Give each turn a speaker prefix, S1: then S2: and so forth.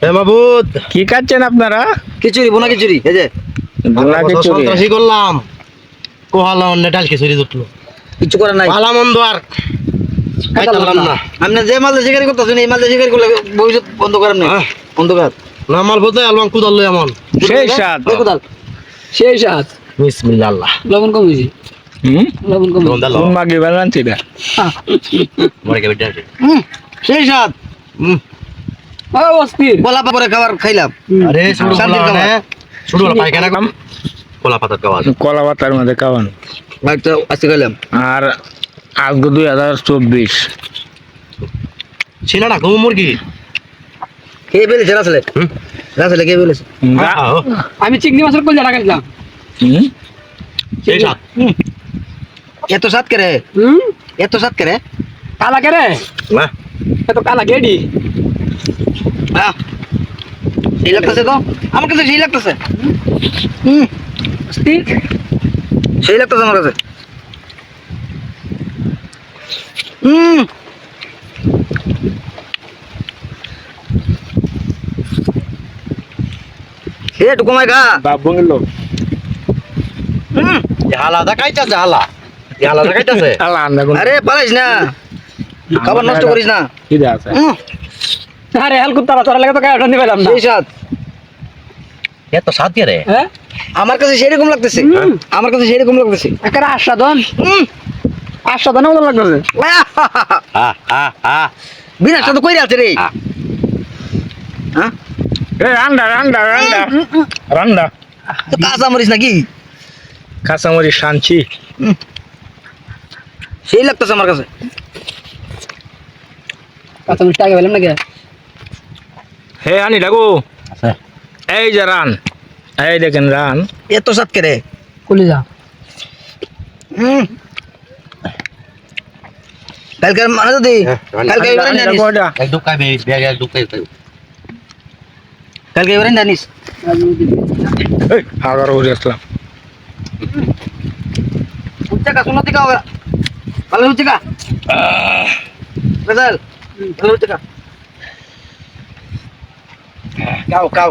S1: এ মাবুদ
S2: কি কাটছেন আপনারা?
S1: খিচুড়ি বোনা খিচুড়ি এই যে
S2: বোনা খিচুড়ি
S1: সন্ত্রাসী করলাম কোহালা অন্য ডাল খিচুড়ি দুটো
S3: কিছু করে নাই
S1: ভালো মন্দ আর খাইতাম না
S3: আপনি যে মাল শিকারি করতেছেন এই মাল শিকারি করলে ভবিষ্যৎ বন্ধ করেন না বন্ধ কর
S1: না মাল বলতে আলবাম কুদাল লই এমন
S2: সেই স্বাদ।
S3: কোদাল সেই সাত
S1: বিসমিল্লাহ আল্লাহ
S3: লবণ কম হয়েছে লবণ কম
S1: কোন দাল
S2: কোন মাগি বানাচ্ছি না
S1: মরে কে বেটা
S3: সেই সাত অস্থির বলা পরে খাবার খাইলাম
S1: আরে শুরু
S3: শান্তির
S1: করলাম
S3: খাবার।
S1: শুরু হলো পায়খানা কম কোলা পাতার খাওয়া
S2: কলা পাতার মধ্যে খাওয়ান।
S3: একটা আজকে খাইলাম
S2: আর আজকে 2024
S1: ছিল না গো মুরগি
S3: খেয়ে ফেলেছে রাসলে রাসলে খেয়ে ফেলেছে আমি চিংড়ি মাছের কল জাটা খাইলাম
S1: সেই সাত
S3: এত সাত করে এত সাত করে কালা করে
S1: না
S3: এত কালা গেডি সেই লাগতেছে তো আমার কাছে সেই লাগতেছে সেই লাগতেছে আমার কাছে একটু কমাই খা
S2: বাবু গেল
S1: হালাদা খাইতাছে হালা হালাদা খাইতাছে
S2: আল্লাহ আন্দা কোন
S3: আরে পালাইস না খাবার নষ্ট করিস না
S2: কি দা আছে
S3: আরে হেল কুত্তা তোরা লাগে তো গায়ে ওঠান দিলাম না সেই সাত
S1: এত সাত কে রে
S3: আমার কাছে সেরকম লাগতেছে আমার কাছে সেরকম লাগতেছে একটা আস্বাদন আস্বাদন মতো লাগতেছে
S1: হা হা হা
S3: বিনা সাথে কইরা আছে রে হ্যাঁ
S2: এ রান্ডা রান্ডা রান্ডা রান্ডা
S3: তো কাঁচা মরিস নাকি
S2: কাঁচামরি শানছি
S3: সেই লাগতেছে আমার কাছে কাঁচা মরিচ আগে বললাম নাকি
S2: হে আনি লাগো
S1: আছে
S2: এই যে রান এই দেখেন রান
S3: এত সাত কে রে কলিজা কালকে মানে যদি কালকে এবারে জানিস
S1: এক দুকাই ব্যাগ এক দুকাই
S3: কালকে এবারে জানিস
S2: এই আগার হয়ে আসলাম
S3: উচ্চা কা শোনা দিকা হবে ভালো হচ্ছে কা বেজাল ভালো হচ্ছে কা কাও কাও